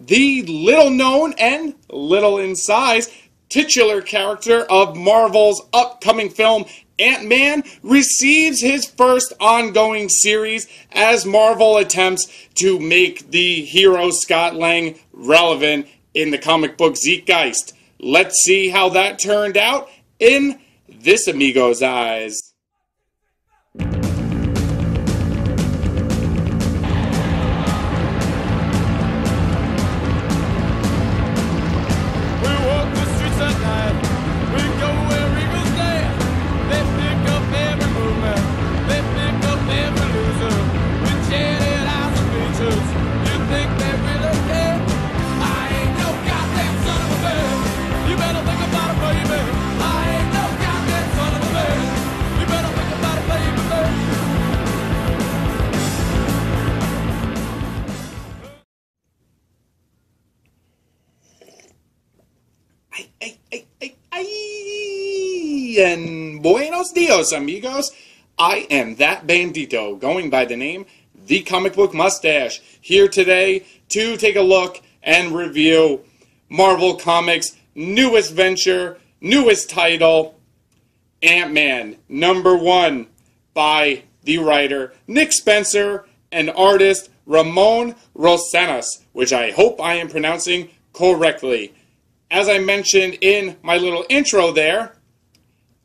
the little known and little in size titular character of Marvel's upcoming film Ant-Man receives his first ongoing series as Marvel attempts to make the hero Scott Lang relevant in the comic book Zeitgeist. Let's see how that turned out in this amigo's eyes. And buenos dias, amigos. I am that bandito, going by the name The Comic Book Mustache, here today to take a look and review Marvel Comics' newest venture, newest title, Ant-Man #1, by the writer Nick Spencer and artist Ramon Rosanas, which I hope I am pronouncing correctly. As I mentioned in my little intro there,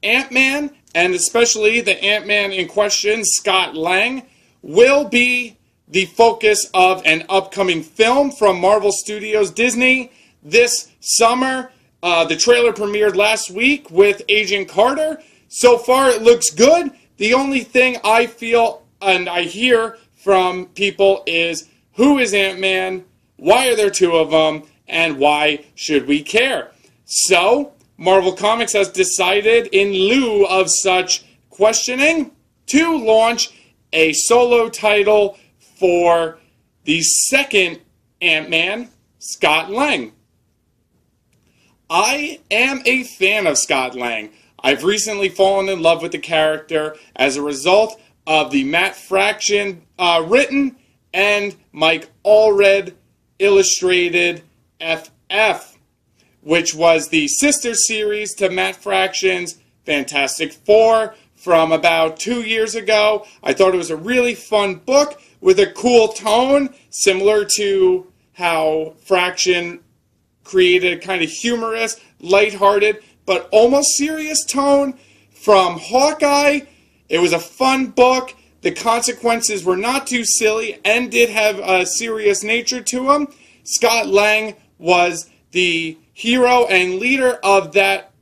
Ant-Man, and especially the Ant-Man in question, Scott Lang, will be the focus of an upcoming film from Marvel Studios Disney this summer. The trailer premiered last week with Agent Carter. So far it looks good. The only thing I feel and I hear from people is, who is Ant-Man? Why are there two of them? And why should we care? So, Marvel Comics has decided, in lieu of such questioning, to launch a solo title for the second Ant-Man, Scott Lang. I am a fan of Scott Lang. I've recently fallen in love with the character as a result of the Matt Fraction written and Mike Allred illustrated FF, which was the sister series to Matt Fraction's Fantastic Four from about 2 years ago. I thought it was a really fun book with a cool tone, similar to how Fraction created a kind of humorous, lighthearted, but almost serious tone from Hawkeye. It was a fun book. The consequences were not too silly and did have a serious nature to them. Scott Lang was the hero and leader of that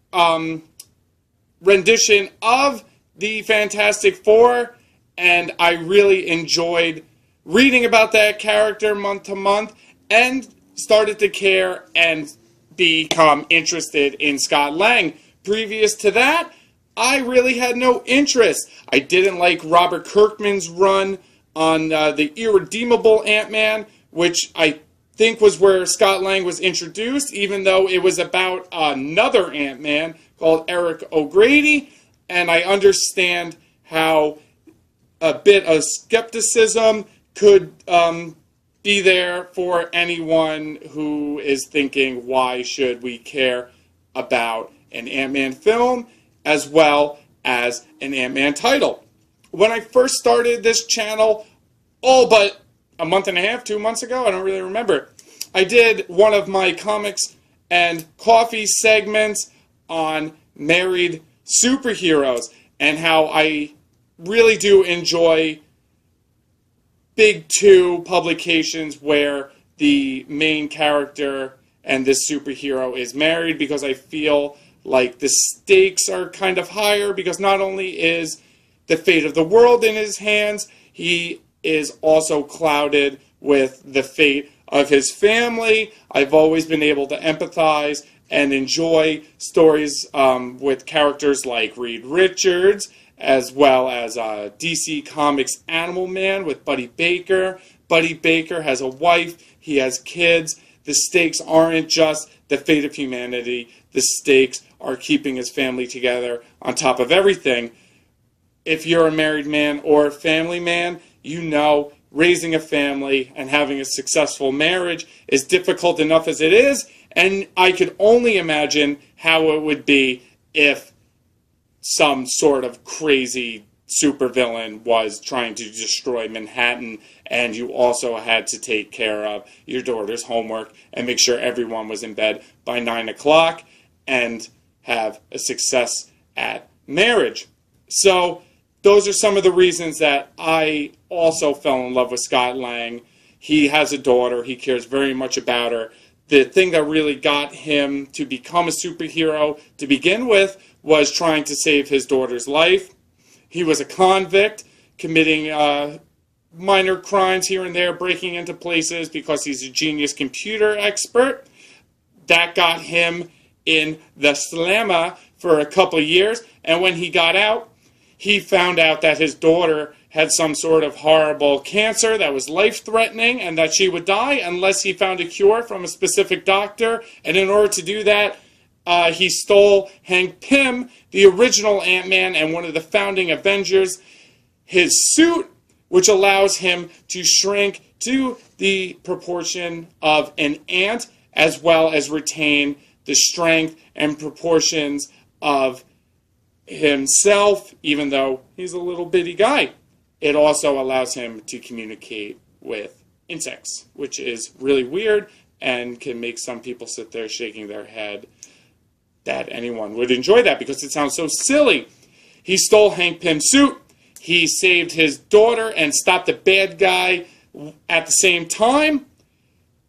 rendition of the Fantastic Four, and I really enjoyed reading about that character month to month and started to care and become interested in Scott Lang. Previous to that, I really had no interest. I didn't like Robert Kirkman's run on the Irredeemable Ant-Man, which I think was where Scott Lang was introduced, even though it was about another Ant-Man called Eric O'Grady, and I understand how a bit of skepticism could be there for anyone who is thinking, why should we care about an Ant-Man film as well as an Ant-Man title? When I first started this channel, all but a month and a half, 2 months ago, I don't really remember, I did one of my comics and coffee segments on married superheroes and how I really do enjoy big two publications where the main character and this superhero is married, because I feel like the stakes are kind of higher, because not only is the fate of the world in his hands, he is also clouded with the fate of his family. I've always been able to empathize and enjoy stories with characters like Reed Richards, as well as DC Comics Animal Man with Buddy Baker. Buddy Baker has a wife, he has kids. The stakes aren't just the fate of humanity. The stakes are keeping his family together on top of everything. If you're a married man or a family man, you know raising a family and having a successful marriage is difficult enough as it is, and I could only imagine how it would be if some sort of crazy supervillain was trying to destroy Manhattan, and you also had to take care of your daughter's homework and make sure everyone was in bed by 9 o'clock and have a success at marriage. So those are some of the reasons that I also fell in love with Scott Lang. He has a daughter. He cares very much about her. The thing that really got him to become a superhero to begin with was trying to save his daughter's life. He was a convict, committing minor crimes here and there, breaking into places because he's a genius computer expert. That got him in the slammer for a couple of years, and when he got out, he found out that his daughter had some sort of horrible cancer that was life-threatening and that she would die unless he found a cure from a specific doctor. And in order to do that, he stole Hank Pym, the original Ant-Man and one of the founding Avengers, his suit, which allows him to shrink to the proportion of an ant, as well as retain the strength and proportions of himself, even though he's a little bitty guy. It also allows him to communicate with insects, which is really weird and can make some people sit there shaking their head that anyone would enjoy that because it sounds so silly. He stole Hank Pym's suit. He saved his daughter and stopped a bad guy at the same time.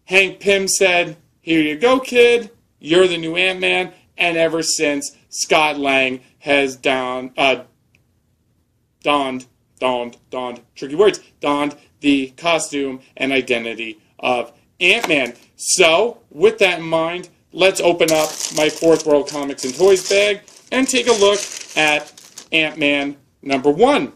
Hank Pym said, "Here you go, kid. You're the new Ant-Man." And ever since, Scott Lang has donned the costume and identity of Ant-Man. So, with that in mind, let's open up my Fourth World Comics and Toys bag and take a look at Ant-Man #1.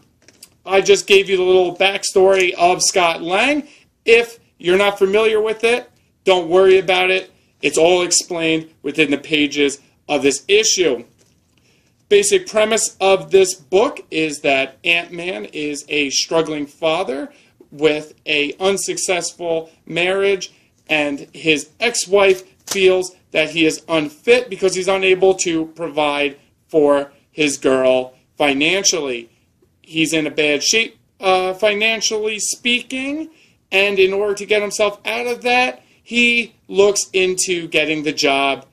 I just gave you the little backstory of Scott Lang. If you're not familiar with it, don't worry about it. It's all explained within the pages of this issue. Basic premise of this book is that Ant-Man is a struggling father with an unsuccessful marriage, and his ex-wife feels that he is unfit because he's unable to provide for his girl financially. He's in a bad shape, financially speaking, and in order to get himself out of that, he looks into getting the job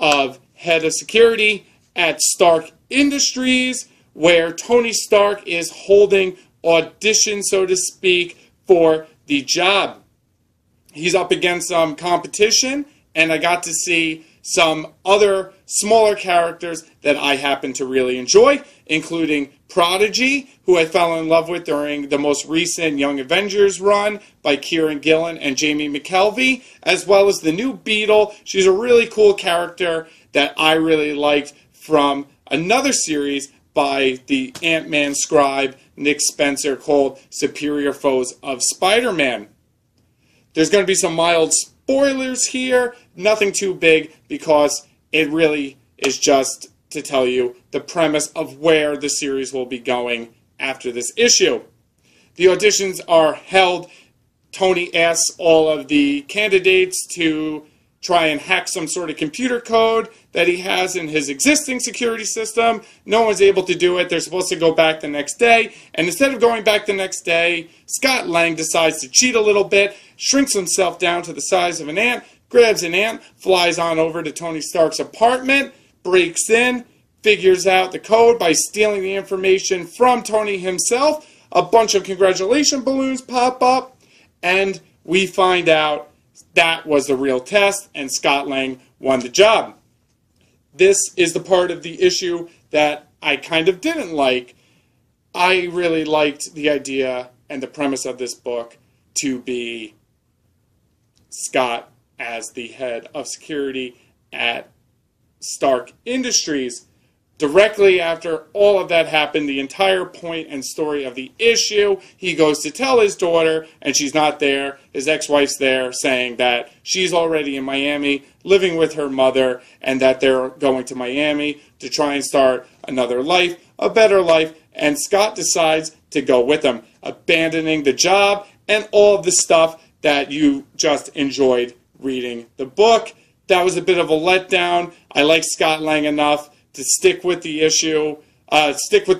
of head of security at Stark Industries, where Tony Stark is holding audition, so to speak, for the job. He's up against some competition, and I got to see some other smaller characters that I happen to really enjoy, including Prodigy, who I fell in love with during the most recent Young Avengers run by Kieran Gillen and Jamie McKelvey, as well as the new Beetle. She's a really cool character that I really liked from another series by the Ant-Man scribe Nick Spencer called Superior Foes of Spider-Man. There's going to be some mild spoilers here, nothing too big because it really is just to tell you the premise of where the series will be going after this issue. The auditions are held. Tony asks all of the candidates to try and hack some sort of computer code that he has in his existing security system. No one's able to do it. They're supposed to go back the next day. And instead of going back the next day, Scott Lang decides to cheat a little bit, shrinks himself down to the size of an ant, grabs an ant, flies on over to Tony Stark's apartment, breaks in, figures out the code by stealing the information from Tony himself. A bunch of congratulation balloons pop up, and we find out that was the real test, and Scott Lang won the job. This is the part of the issue that I kind of didn't like. I really liked the idea and the premise of this book to be Scott as the head of security at Stark Industries. Directly after all of that happened, the entire point and story of the issue, he goes to tell his daughter, and she's not there. His ex-wife's there, saying that she's already in Miami, living with her mother, and that they're going to Miami to try and start another life, a better life, and Scott decides to go with them, abandoning the job and all of the stuff that you just enjoyed reading the book. That was a bit of a letdown. I like Scott Lang enough to stick with the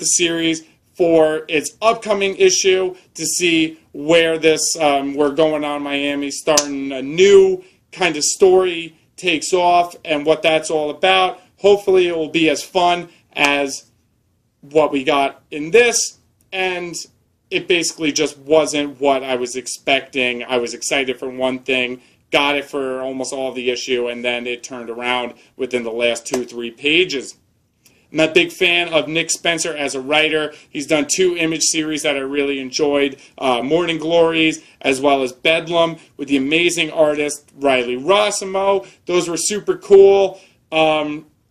series for its upcoming issue to see where this we're going on Miami, starting a new kind of story takes off and what that's all about. Hopefully it will be as fun as what we got in this, and it basically just wasn't what I was expecting. I was excited for one thing, got it for almost all of the issue, and then it turned around within the last 2-3 pages. I'm a big fan of Nick Spencer as a writer. He's done 2 image series that I really enjoyed, Morning Glories, as well as Bedlam, with the amazing artist Riley Rossimo. Those were super cool.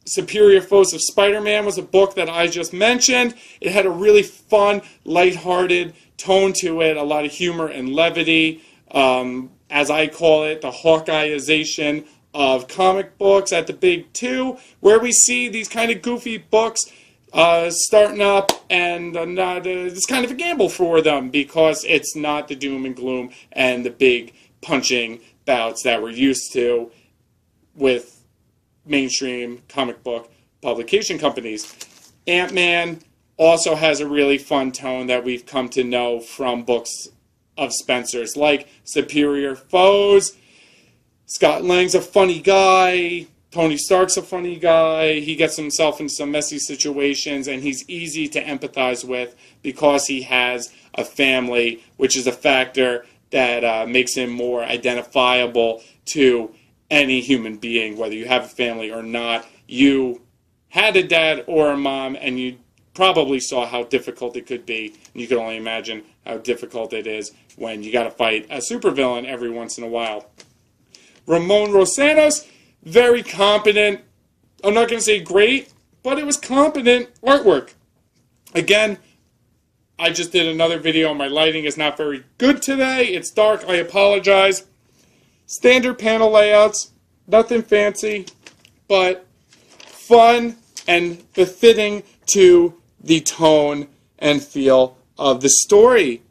Superior Foes of Spider-Man was a book that I just mentioned. It had a really fun, lighthearted tone to it, a lot of humor and levity. As I call it, the Hawkeyeization of comic books at the big 2, where we see these kind of goofy books starting up, and it's kind of a gamble for them because it's not the doom and gloom and the big punching bouts that we're used to with mainstream comic book publication companies. Ant-Man also has a really fun tone that we've come to know from books of Spencer's, like Superior Foes. Scott Lang's a funny guy. Tony Stark's a funny guy. He gets himself in some messy situations, and he's easy to empathize with because he has a family, which is a factor that makes him more identifiable to any human being, whether you have a family or not. You had a dad or a mom, and you probably saw how difficult it could be. And you can only imagine how difficult it is when you got to fight a supervillain every once in a while. Ramon Rosanos, very competent. I'm not going to say great, but it was competent artwork. Again, I just did another video. My lighting is not very good today. It's dark. I apologize. Standard panel layouts, nothing fancy, but fun and befitting to the tone and feel of the story.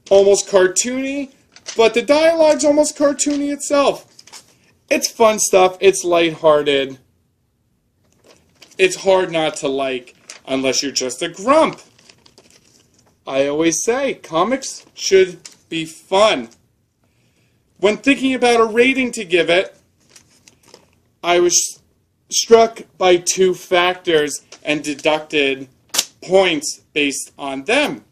Almost cartoony, but the dialogue's almost cartoony itself. It's fun stuff. It's lighthearted. It's hard not to like unless you're just a grump. I always say comics should be fun. When thinking about a rating to give it, I was struck by 2 factors and deducted points based on them.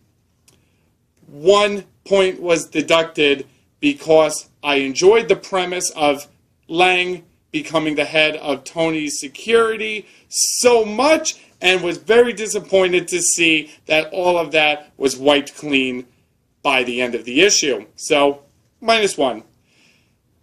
1 point was deducted because I enjoyed the premise of Lang becoming the head of Tony's security so much, and was very disappointed to see that all of that was wiped clean by the end of the issue. So, -1.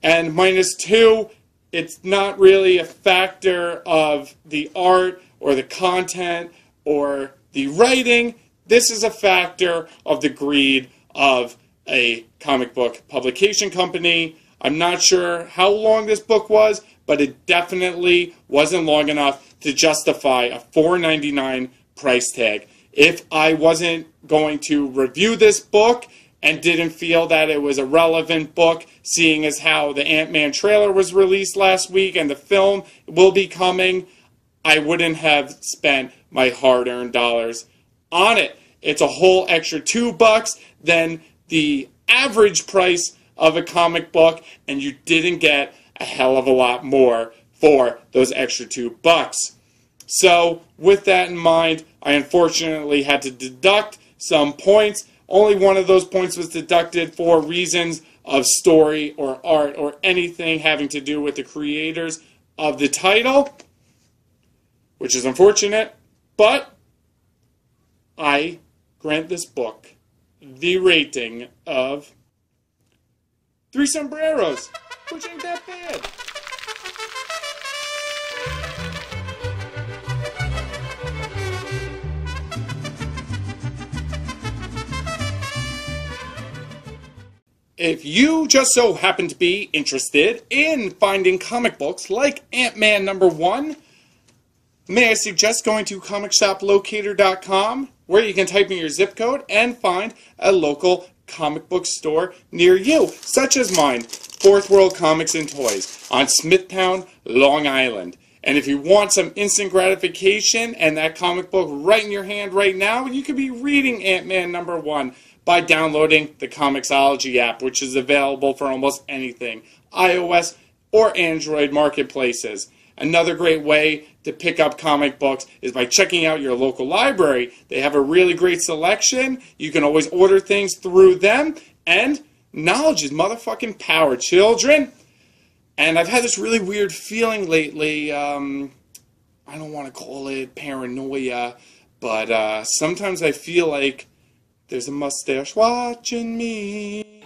And -2, it's not really a factor of the art or the content or the writing. This is a factor of the greed of a comic book publication company. I'm not sure how long this book was, but it definitely wasn't long enough to justify a $4.99 price tag. If I wasn't going to review this book and didn't feel that it was a relevant book, seeing as how the Ant-Man trailer was released last week and the film will be coming, I wouldn't have spent my hard-earned dollars on it. It's a whole extra $2 than the average price of a comic book, and you didn't get a hell of a lot more for those extra $2. So, with that in mind, I unfortunately had to deduct some points. Only one of those points was deducted for reasons of story or art or anything having to do with the creators of the title, which is unfortunate, but I grant this book the rating of 3 sombreros, which ain't that bad. If you just so happen to be interested in finding comic books like Ant-Man #1, may I suggest going to comicshoplocator.com, where you can type in your zip code and find a local comic book store near you, such as mine, Fourth World Comics and Toys, on Smithtown, Long Island. And if you want some instant gratification and that comic book right in your hand right now, you could be reading Ant-Man #1 by downloading the Comixology app, which is available for almost anything, iOS or Android marketplaces. Another great way to pick up comic books is by checking out your local library. They have a really great selection. You can always order things through them, and knowledge is motherfucking power, children. And I've had this really weird feeling lately. I don't want to call it paranoia, but sometimes I feel like there's a mustache watching me.